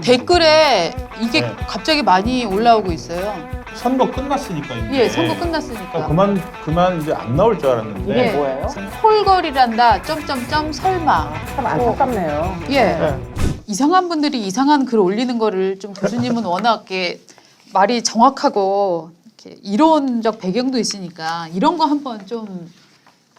댓글에 이게 네. 갑자기 많이 올라오고 있어요. 선거 끝났으니까 이제. 예, 선거 끝났으니까. 그만 이제 안 나올 줄 알았는데. 예. 이게 뭐예요? 콜걸이란다. 점점점 설마. 참 안타깝네요. 예. 네. 이상한 분들이 이상한 글 올리는 거를 좀 교수님은 워낙 이렇게 말이 정확하고 이렇게 이론적 배경도 있으니까 이런 거 한번 좀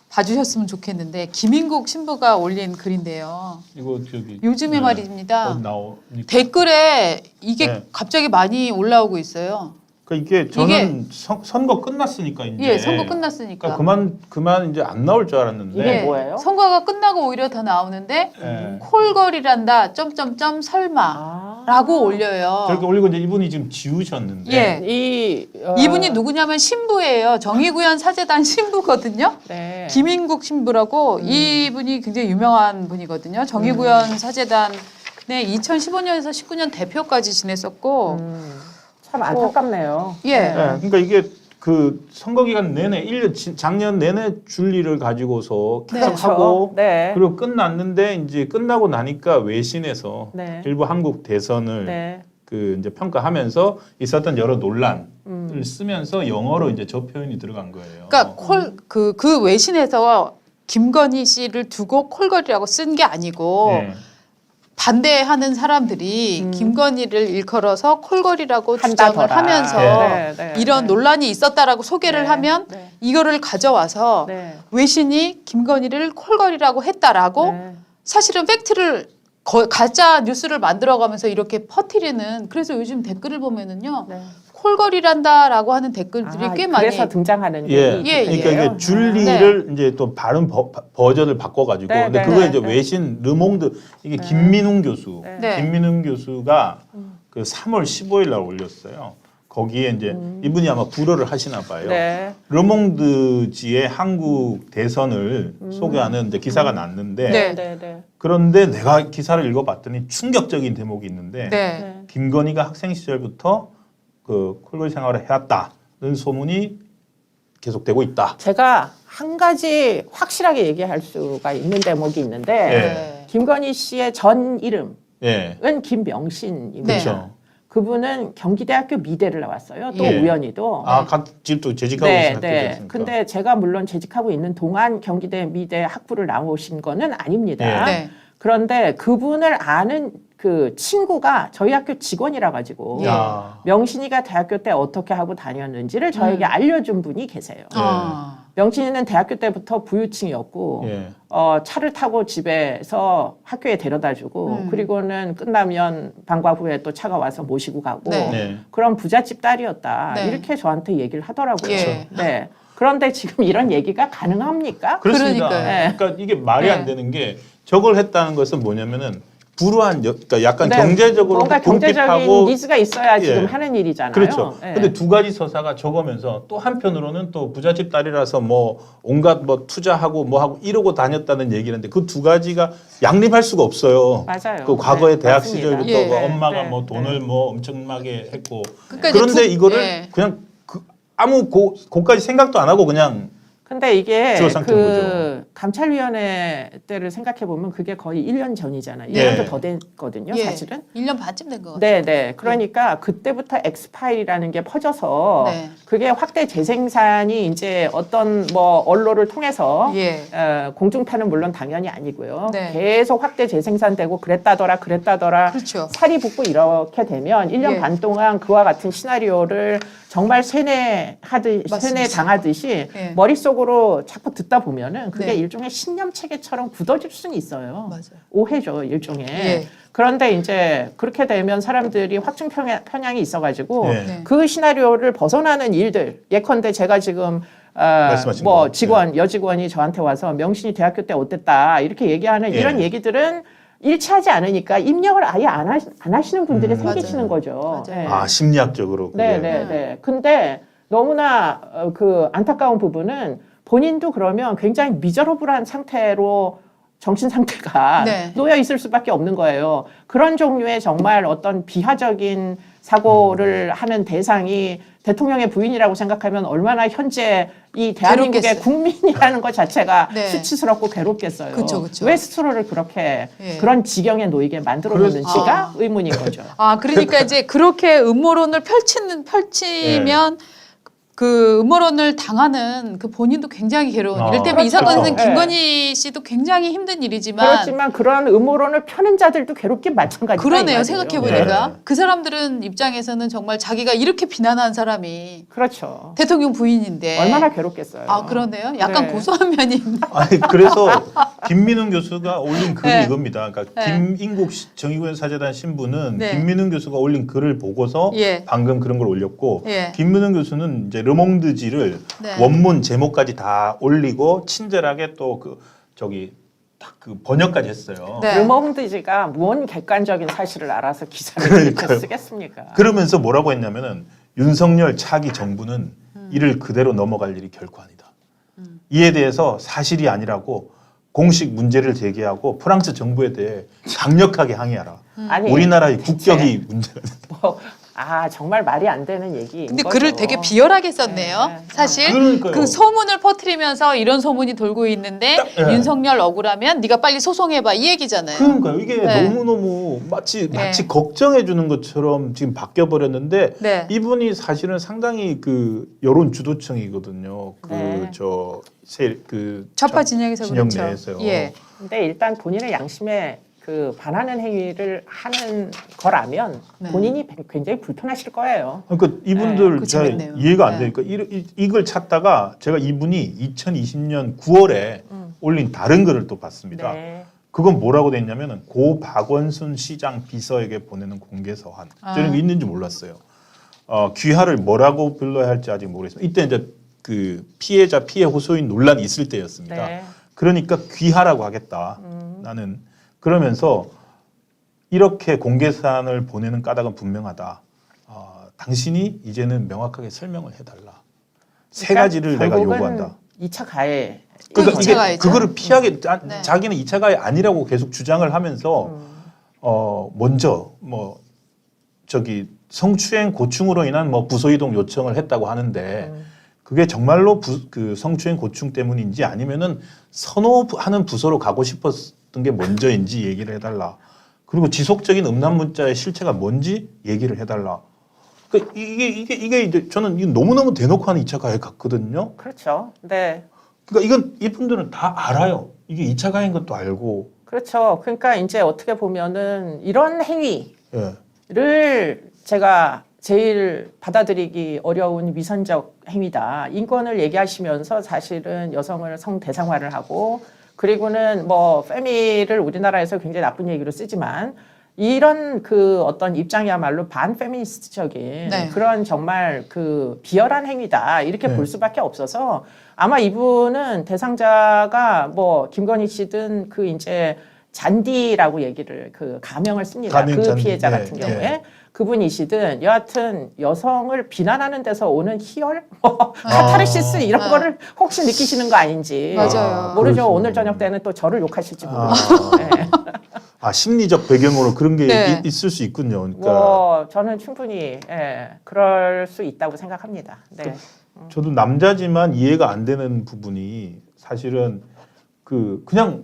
봐주셨으면 좋겠는데 김인국 신부가 올린 글인데요. 이거 저기. 요즘에 네. 말입니다. 나오니까. 댓글에 이게 네. 갑자기 많이 올라오고 있어요. 그러니까 이게 저는 선거 끝났으니까 이제. 예, 선거 끝났으니까. 그러니까 그만 이제 안 나올 줄 알았는데. 이게 뭐예요? 선거가 끝나고 오히려 더 나오는데 예. 콜걸이란다. 점점점 설마. 라고 올려요. 저렇게 올리고 이제 이분이 지금 지우셨는데. 예. 이분이 누구냐면 신부예요. 정의구현 사재단 신부거든요. 네. 김인국 신부라고 이분이 굉장히 유명한 분이거든요. 정의구현 사재단의 2015년에서 19년 대표까지 지냈었고 참 안타깝네요. 예. 네, 그러니까 이게 그 선거 기간 내내 작년 내내 줄리를 가지고서 네. 계속 하고 네. 그리고 끝났는데 이제 끝나고 나니까 외신에서 네. 일부 한국 대선을 네. 그 이제 평가하면서 있었던 여러 논란을 쓰면서 영어로 이제 저 표현이 들어간 거예요. 그러니까 그 외신에서 김건희 씨를 두고 콜걸이라고 쓴 게 아니고 네. 반대하는 사람들이 김건희를 일컬어서 콜걸이라고 한다더라. 주장을 하면서 네, 네, 이런 네. 논란이 있었다라고 소개를 네, 하면 네. 이거를 가져와서 네. 외신이 김건희를 콜걸이라고 했다라고 네. 사실은 팩트를 가짜 뉴스를 만들어가면서 이렇게 퍼뜨리는 그래서 요즘 댓글을 보면은요 네. 콜걸이란다라고 하는 댓글들이 꽤 많이 그래서 등장하는 예, 예, 그러니까 예. 이게 줄리를 이제 또 발음 버전을 바꿔가지고, 네, 근데 네, 그거에 네, 이제 네. 외신 르몽드 이게 김민웅 교수, 네. 김민웅 교수가 그 3월 15일 날 올렸어요. 거기에 이제 이분이 아마 불어를 하시나 봐요. 네. 르몽드지의 한국 대선을 소개하는 이제 기사가 났는데, 네. 네. 네. 그런데 내가 기사를 읽어봤더니 충격적인 대목이 있는데, 네. 김건희가 학생 시절부터 그 콜걸 생활을 해왔다는 소문이 계속되고 있다. 제가 한 가지 확실하게 얘기할 수가 있는 대목이 있는데 네. 김건희 씨의 전 이름은 예, 김명신입니다. 네. 그렇죠. 그분은 경기대학교 미대를 나왔어요. 또 예. 우연히도. 아, 지금 또 재직하고 네, 있는 네. 학교였으니까. 근데 제가 물론 재직하고 있는 동안 경기대 미대 학부를 나오신 거는 아닙니다. 네. 그런데 그분을 아는 그 친구가 저희 학교 직원이라 가지고 예. 야, 명신이가 대학교 때 어떻게 하고 다녔는지를 저에게 알려준 분이 계세요. 아. 명신이는 대학교 때부터 부유층이었고 예. 차를 타고 집에서 학교에 데려다주고 그리고는 끝나면 방과 후에 또 차가 와서 모시고 가고 네. 네. 그런 부잣집 딸이었다. 네. 이렇게 저한테 얘기를 하더라고요. 예. 네. 그런데 지금 이런 얘기가 가능합니까? 그렇습니다. 그러니까요. 그러니까 이게 말이 네. 안 되는 게 저걸 했다는 것은 뭐냐면은 불우한, 그러니까 약간 네, 경제적으로 뭔가 경제적인 궁핍하고 니즈가 있어야 지금 예. 하는 일이잖아요. 그렇죠. 예. 근데 두 가지 서사가 적으면서 또 한편으로는 또 부잣집 딸이라서 뭐 온갖 뭐 투자하고 뭐 하고 이러고 다녔다는 얘기는데 그 두 가지가 양립할 수가 없어요. 맞아요. 그 과거에 네, 대학 맞습니다. 시절부터 예. 뭐 엄마가 네, 뭐 네. 돈을 뭐 엄청나게 했고 그러니까 이제 그런데 이거를 예. 그냥 아무 고까지 생각도 안 하고 그냥 근데 이게 주어 삼킨 그 감찰위원회 때를 생각해 보면 그게 거의 1년 전이잖아요. 예. 1년도 더 됐거든요, 예. 사실은. 1년 반쯤 된 것 같아요. 네, 네. 그러니까 그때부터 엑스파일이라는 게 퍼져서 네. 그게 확대 재생산이 이제 어떤 뭐 언론을 통해서 예. 공중파는 물론 당연히 아니고요. 네. 계속 확대 재생산되고 그랬다더라. 그렇죠. 살이 붙고 이렇게 되면 1년 예. 반 동안 그와 같은 시나리오를 정말 맞습니다. 세뇌 당하듯이 예. 머릿속으로 자꾸 듣다 보면은 그게 네. 일종의 신념 체계처럼 굳어질 수는 있어요. 맞아요. 오해죠, 일종의. 예. 그런데 이제 그렇게 되면 사람들이 확증 편향이 있어가지고 예. 네. 그 시나리오를 벗어나는 일들, 예컨대 제가 지금 말씀하신 뭐 거. 직원, 여직원이 저한테 와서 명신이 대학교 때 어땠다 이렇게 얘기하는 예. 이런 얘기들은 일치하지 않으니까 입력을 아예 안 하시는 분들이 생기시는 맞아요. 거죠. 맞아요. 예. 아 심리학적으로 그게. 네, 네, 네. 근데 너무나 그 안타까운 부분은 본인도 그러면 굉장히 미저러블한 상태로 정신 상태가 네. 놓여 있을 수밖에 없는 거예요. 그런 종류의 정말 어떤 비하적인 사고를 하는 대상이 대통령의 부인이라고 생각하면 얼마나 현재 이 대한민국의 괴롭겠어요. 국민이라는 것 자체가 네. 수치스럽고 괴롭겠어요. 그쵸, 그쵸. 왜 스스로를 그렇게 예. 그런 지경에 놓이게 만들어 그래서- 놓는지가 의문인 거죠. 아, 그러니까 이제 그렇게 음모론을 펼치면 그 음모론을 당하는 그 본인도 굉장히 괴로운. 이를테면 이 그렇죠. 사건은 네. 김건희 씨도 굉장히 힘든 일이지만 그렇지만 그런 음모론을 펴는 자들도 괴롭긴 마찬가지다. 그러네요. 생각해 보니까 네. 그 사람들은 입장에서는 정말 자기가 이렇게 비난한 사람이 그렇죠. 대통령 부인인데 얼마나 괴롭겠어요. 아, 그러네요. 약간 네. 고소한 면이 있나. 아니 그래서 김민웅 교수가 올린 글이 네. 이겁니다. 그러니까 네. 김인국 정의구현 사재단 신부는 네. 김민웅 교수가 올린 글을 보고서 예. 방금 그런 걸 올렸고 예. 김민웅 교수는 이제 르몽드지를 네. 원문 제목까지 다 올리고 친절하게 또 그 저기 딱 그 번역까지 했어요. 네. 르몽드지가 뭔 객관적인 사실을 알아서 기사를 이렇게 그러니까요. 쓰겠습니까? 그러면서 뭐라고 했냐면은 윤석열 차기 정부는 이를 그대로 넘어갈 일이 결코 아니다. 이에 대해서 사실이 아니라고 공식 문제를 제기하고 프랑스 정부에 대해 강력하게 항의하라. 아니, 우리나라의 대체 국격이 문제가 된다. 정말 말이 안 되는 얘기. 근데 글을 되게 비열하게 썼네요. 네. 사실 그러니까요. 그 소문을 퍼뜨리면서 이런 소문이 돌고 있는데 딱, 예. 윤석열 억울하면 네가 빨리 소송해봐 이 얘기잖아요. 그러니까요. 이게 네. 너무너무 마치 네. 걱정해 주는 것처럼 지금 바뀌어 버렸는데 네. 이분이 사실은 상당히 그 여론 주도층이거든요. 네. 좌파 진영에서 진영 그렇죠. 내에서요. 예. 근데 일단 본인의 양심에 그 반하는 행위를 하는 거라면 네. 본인이 굉장히 불편하실 거예요. 그러니까 이분들 그거 잘 재밌네요. 이해가 안 네. 되니까 이걸 찾다가 제가 이분이 2020년 9월에 올린 다른 글을 또 봤습니다. 네. 그건 뭐라고 돼 있냐면은 고 박원순 시장 비서에게 보내는 공개 서한. 저는 이거 있는지 몰랐어요. 귀하를 뭐라고 불러야 할지 아직 모르겠습니다. 이때 이제 그 피해자 피해 호소인 논란이 있을 때였습니다. 네. 그러니까 귀하라고 하겠다. 나는 그러면서 이렇게 공개 사안을 보내는 까닭은 분명하다. 당신이 이제는 명확하게 설명을 해달라. 세 가지를 내가 결국은 요구한다. 2차 가해. 그러니까 이차 이게 가해죠. 그거를 피하게 네. 자기는 2차 가해 아니라고 계속 주장을 하면서 먼저 뭐 저기 성추행 고충으로 인한 뭐 부서 이동 요청을 했다고 하는데 그게 정말로 그 성추행 고충 때문인지 아니면은 선호하는 부서로 가고 싶었던 게 먼저인지 얘기를 해달라. 그리고 지속적인 음란 문자의 실체가 뭔지 얘기를 해달라. 그러니까 이게 이제 저는 이거 너무너무 대놓고 하는 2차 가해 같거든요. 그렇죠. 네. 그러니까 이건 이분들은 다 알아요. 이게 2차 가해인 것도 알고. 그렇죠. 그러니까 이제 어떻게 보면은 이런 예. 행위를 제가 제일 받아들이기 어려운 위선적 행위다. 인권을 얘기하시면서 사실은 여성을 성대상화를 하고 그리고는 뭐 페미를 우리나라에서 굉장히 나쁜 얘기로 쓰지만 이런 그 어떤 입장이야말로 반페미니스트적인 네. 그런 정말 그 비열한 행위다. 이렇게 네. 볼 수밖에 없어서 아마 이분은 대상자가 뭐 김건희 씨든 그 이제 잔디라고 얘기를 그 가명을 씁니다. 가명 그 잔디. 피해자 네, 같은 네. 경우에 여하튼 여성을 비난하는 데서 오는 희열, 뭐 카타르시스 이런 거를 혹시 느끼시는 거 아닌지 맞아요. 모르죠. 그렇죠. 오늘 저녁 때는 또 저를 욕하실지 모르겠어요. 네. 심리적 배경으로 그런 게 네. 있을 수 있군요. 그러니까 뭐 저는 충분히 그럴 수 있다고 생각합니다. 네. 저도 남자지만 이해가 안 되는 부분이 사실은 그냥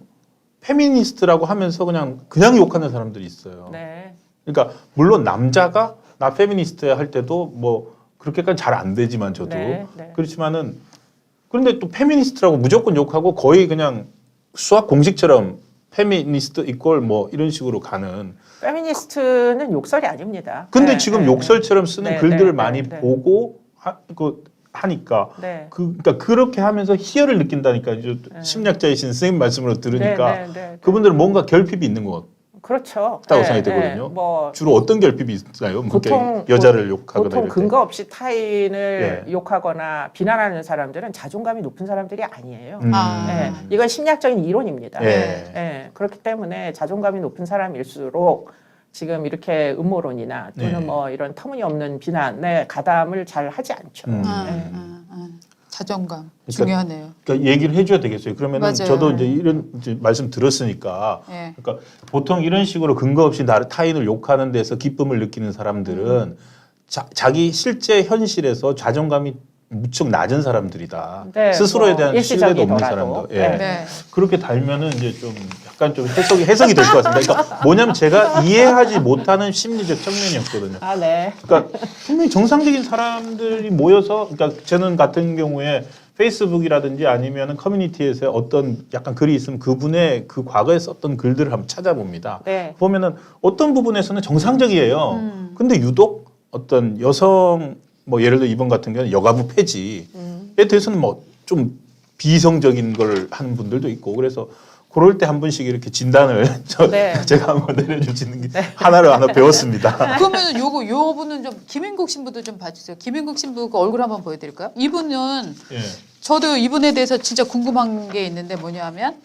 페미니스트라고 하면서 그냥 욕하는 사람들이 있어요. 네. 그러니까 물론 남자가 나 페미니스트야 할 때도 뭐 그렇게까지 잘 안 되지만 저도 네, 네. 그렇지만은 그런데 또 페미니스트라고 무조건 욕하고 거의 그냥 수학 공식처럼 페미니스트 이꼴 뭐 이런 식으로 가는. 페미니스트는 욕설이 아닙니다. 근데 네, 지금 네, 욕설처럼 쓰는 네, 글들을 네, 많이 네, 네. 보고 하니까 네. 그러니까 그렇게 하면서 희열을 느낀다니까 이제 심리학자이신 선생님 말씀으로 들으니까 네, 네, 네. 그분들은 뭔가 결핍이 있는 것 그렇죠. 같다고 생각이 되거든요. 뭐 주로 어떤 결핍이 있나요? 뭐 보통 여자를 욕하거나 보통 이럴 때. 근거 없이 타인을 예. 욕하거나 비난하는 사람들은 자존감이 높은 사람들이 아니에요. 아. 예, 이건 심리학적인 이론입니다. 예. 예, 그렇기 때문에 자존감이 높은 사람일수록 지금 이렇게 음모론이나 또는 네. 뭐 이런 터무니없는 비난에 가담을 잘 하지 않죠. 음. 아, 예. 자존감 그러니까 중요하네요. 그러니까 얘기를 해줘야 되겠어요. 그러면은 맞아요. 저도 이제 이런 이제 말씀 들었으니까. 예. 그러니까 보통 이런 식으로 근거 없이 타인을 욕하는 데서 기쁨을 느끼는 사람들은 자기 실제 현실에서 자존감이 무척 낮은 사람들이다. 네, 스스로에 뭐 대한 신뢰도 없는 일시적이더라도. 사람들. 예. 네. 네. 그렇게 달면은 이제 좀 약간 좀 해석이 될 것 같습니다. 그러니까 뭐냐면 제가 이해하지 못하는 심리적 측면이었거든요. 아, 네. 그러니까 분명히 정상적인 사람들이 모여서, 그러니까 저는 같은 경우에 페이스북이라든지 아니면 커뮤니티에서 어떤 약간 글이 있으면 그분의 그 과거에 썼던 글들을 한번 찾아봅니다. 네. 보면은 어떤 부분에서는 정상적이에요. 근데 유독 어떤 여성 뭐 예를 들어 이번 같은 경우는 여가부 폐지에 대해서는 뭐 좀 비이성적인 걸 하는 분들도 있고 그래서 그럴 때 한 번씩 이렇게 진단을 네. 제가 한번 내려주시는 게 하나를 하나 배웠습니다. 그러면 요 분은 좀 김인국 신부도 좀 봐주세요. 김인국 신부 그 얼굴 한번 보여드릴까요? 이분은 예. 저도 이분에 대해서 진짜 궁금한 게 있는데 뭐냐면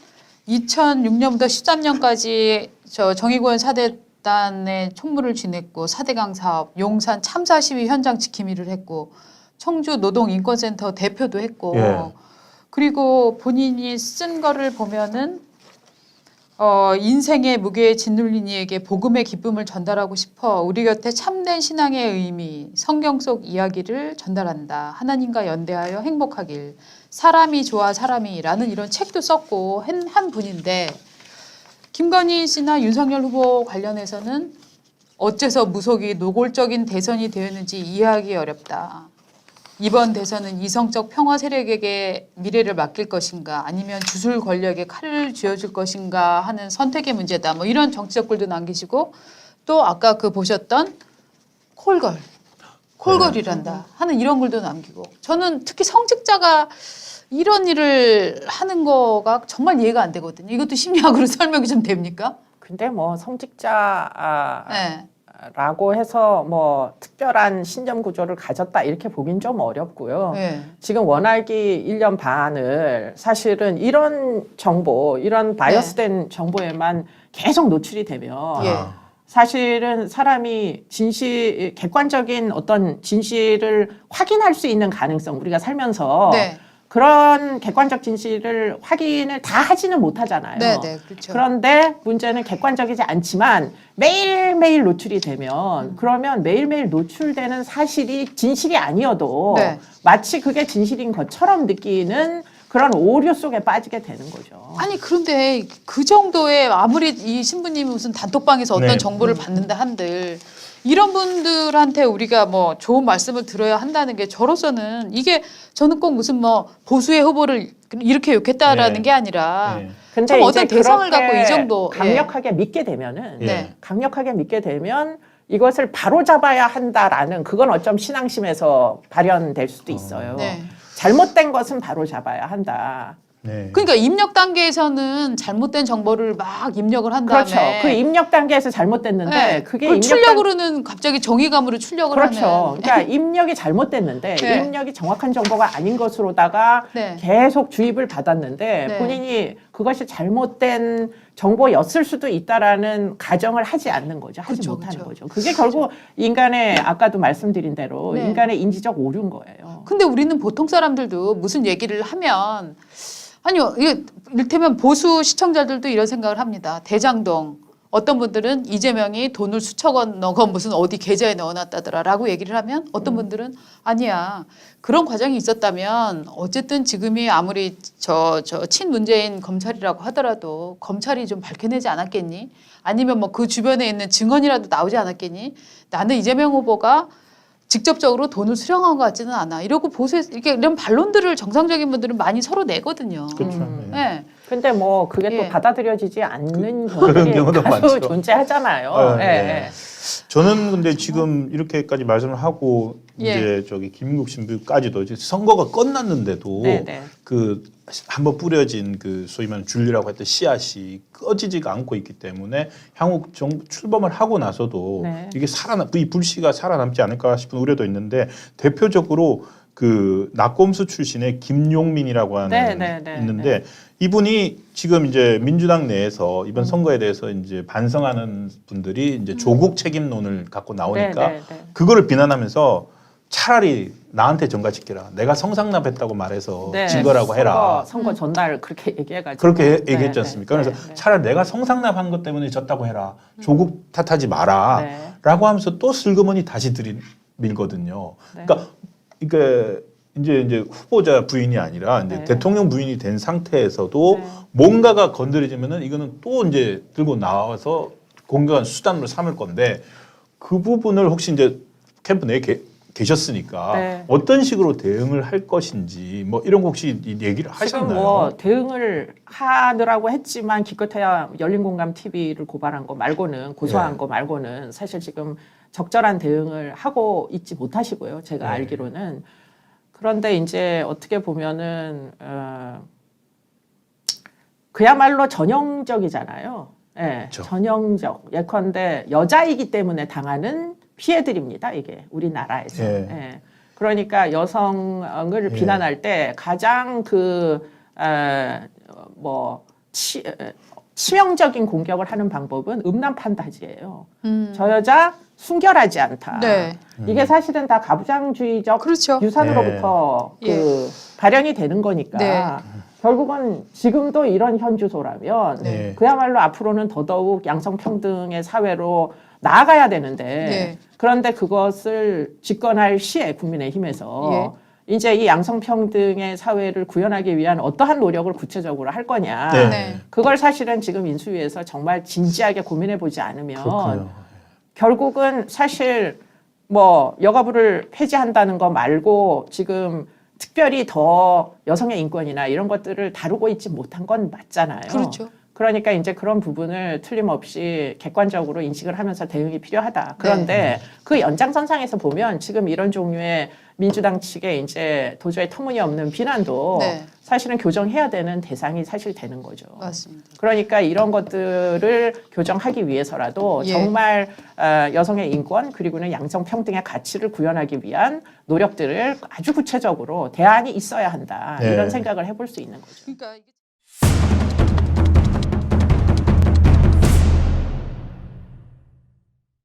2006년부터 13년까지 저 정의구현 사대단의 총무를 지냈고 4대강 사업, 용산 참사 시위 현장 지킴 일을 했고 청주 노동인권센터 대표도 했고 예. 그리고 본인이 쓴 거를 보면은 인생의 무게에 짓눌린 이에게 복음의 기쁨을 전달하고 싶어 우리 곁에 참된 신앙의 의미, 성경 속 이야기를 전달한다. 하나님과 연대하여 행복하길. 사람이 좋아 사람이라는 이런 책도 썼고 한 분인데 김건희 씨나 윤석열 후보 관련해서는 어째서 무속이 노골적인 대선이 되었는지 이해하기 어렵다. 이번 대선은 이성적 평화 세력에게 미래를 맡길 것인가 아니면 주술 권력에 칼을 쥐어줄 것인가 하는 선택의 문제다. 뭐 이런 정치적 글도 남기시고 또 아까 그 보셨던 콜걸이란다 하는 이런 글도 남기고 저는 특히 성직자가 이런 일을 하는 거가 정말 이해가 안 되거든요. 이것도 심리학으로 설명이 좀 됩니까? 근데 뭐 성직자 네. 라고 해서 뭐 특별한 신념 구조를 가졌다 이렇게 보긴 좀 어렵고요. 네. 지금 원활기 1년 반을 사실은 이런 정보, 이런 바이어스된 정보에만 계속 노출이 되면 예. 사실은 사람이 객관적인 어떤 진실을 확인할 수 있는 가능성 우리가 살면서 네. 그런 객관적 진실을 확인을 다 하지는 못하잖아요. 네, 네, 그렇죠. 그런데 문제는 객관적이지 않지만 매일매일 노출이 되면 그러면 매일매일 노출되는 사실이 진실이 아니어도 네. 마치 그게 진실인 것처럼 느끼는 그런 오류 속에 빠지게 되는 거죠. 아니 그런데 그 정도의 아무리 이 신부님이 무슨 단톡방에서 어떤 네. 정보를 받는다 한들 이런 분들한테 우리가 뭐 좋은 말씀을 들어야 한다는 게 저로서는 이게 저는 꼭 무슨 뭐 보수의 후보를 이렇게 욕했다라는 네. 게 아니라 예. 근데 참 어떤 이제 대상을 그렇게 갖고 이 정도 강력하게 믿게 되면은 네. 강력하게 믿게 되면 이것을 바로잡아야 한다라는 그건 어쩜 신앙심에서 발현될 수도 있어요. 네. 잘못된 것은 바로잡아야 한다. 네. 그러니까 입력 단계에서는 잘못된 정보를 막 입력을 한 다음에 그렇죠. 그 입력 단계에서 잘못됐는데 네. 그게 그걸 입력 출력으로는 갑자기 정의감으로 출력을 그렇죠. 하는 그러니까 입력이 잘못됐는데 네. 입력이 정확한 정보가 아닌 것으로다가 네. 계속 주입을 받았는데 네. 본인이 그것이 잘못된 정보였을 수도 있다라는 가정을 하지 않는 거죠. 하지 그렇죠, 못하는 그렇죠. 거죠. 그게 결국 인간의 아까도 말씀드린 대로 네. 인간의 인지적 오류인 거예요. 근데 우리는 보통 사람들도 무슨 얘기를 하면 아니요, 이게 이를테면 보수 시청자들도 이런 생각을 합니다. 대장동 어떤 분들은 이재명이 돈을 수천 원 넣어 무슨 어디 계좌에 넣어놨다더라라고 얘기를 하면 어떤 분들은 아니야 그런 과정이 있었다면 어쨌든 지금이 아무리 저 친문재인 검찰이라고 하더라도 검찰이 좀 밝혀내지 않았겠니? 아니면 뭐 그 주변에 있는 증언이라도 나오지 않았겠니? 나는 이재명 후보가 직접적으로 돈을 수령한 것 같지는 않아. 이러고 보수에 이렇게 이런 반론들을 정상적인 분들은 많이 서로 내거든요. 그렇죠. 네. 네. 근데 뭐 그게 예. 또 받아들여지지 않는 그런 경우들이 경우도 다수 많죠. 존재하잖아요. 네. 예, 예. 저는 근데 지금 이렇게까지 말씀을 하고 예. 이제 저기 김인국 신부까지도 이제 선거가 끝났는데도 네, 네. 그 한번 뿌려진 그 소위 말하는 줄리라고 했던 씨앗이 꺼지지가 않고 있기 때문에 향후 출범을 하고 나서도 네. 이게 이 불씨가 살아남지 않을까 싶은 우려도 있는데 대표적으로 그 낙검수 출신의 김용민이라고 하는 네, 네, 네, 있는데 이분이 지금 이제 민주당 내에서 이번 선거에 대해서 이제 반성하는 분들이 이제 조국 책임론을 갖고 나오니까 네, 네, 네. 그거를 비난하면서 차라리 나한테 전가시켜라. 내가 성상납했다고 말해서 네. 증거라고 해라. 선거 전날 그렇게 얘기해가지고 그렇게 네, 얘기했지 네, 않습니까? 네, 그래서 네. 차라리 내가 성상납한 것 때문에 졌다고 해라. 조국 탓하지 마라. 네. 라고 하면서 또 슬그머니 다시 들이밀거든요. 네. 그러니까 이제 후보자 부인이 아니라 이제 네. 대통령 부인이 된 상태에서도 네. 뭔가가 건드려지면은 이거는 또 이제 들고 나와서 공격한 수단으로 삼을 건데 그 부분을 혹시 이제 캠프 내에 계셨으니까 네. 어떤 식으로 대응을 할 것인지 뭐 이런 거 혹시 얘기를 하셨나요? 지금 뭐 대응을 하느라고 했지만 기껏해야 열린공감 TV를 고발한 거 말고는 고소한 예. 거 말고는 사실 지금 적절한 대응을 하고 있지 못하시고요. 제가 예. 알기로는. 그런데 이제 어떻게 보면은 그야말로 전형적이잖아요. 예, 그렇죠. 전형적. 예컨대 여자이기 때문에 당하는 피해들입니다. 이게 우리나라에서. 예. 예. 그러니까 여성을 예. 비난할 때 가장 치명적인 공격을 하는 방법은 음란 판타지예요. 저 여자 순결하지 않다. 네. 이게 사실은 다 가부장주의적 그렇죠. 유산으로부터 예. 발현이 되는 거니까 네. 결국은 지금도 이런 현주소라면 네. 그야말로 앞으로는 더더욱 양성평등의 사회로 나아가야 되는데 네. 그런데 그것을 집권할 시에 국민의힘에서 이제 이 양성평등의 사회를 구현하기 위한 어떠한 노력을 구체적으로 할 거냐. 네. 네. 그걸 사실은 지금 인수위에서 정말 진지하게 고민해 보지 않으면 그렇군요. 결국은 사실 뭐 여가부를 폐지한다는 거 말고 지금 특별히 더 여성의 인권이나 이런 것들을 다루고 있지 못한 건 맞잖아요. 그렇죠. 그러니까 이제 그런 부분을 틀림없이 객관적으로 인식을 하면서 대응이 필요하다. 그런데 그 연장선상에서 보면 지금 이런 종류의 민주당 측의 이제 도저히 터무니없는 비난도 네. 사실은 교정해야 되는 대상이 사실 되는 거죠. 맞습니다. 그러니까 이런 것들을 교정하기 위해서라도 예. 정말 여성의 인권 그리고는 양성평등의 가치를 구현하기 위한 노력들을 아주 구체적으로 대안이 있어야 한다. 네. 이런 생각을 해볼 수 있는 거죠. 그러니까 이게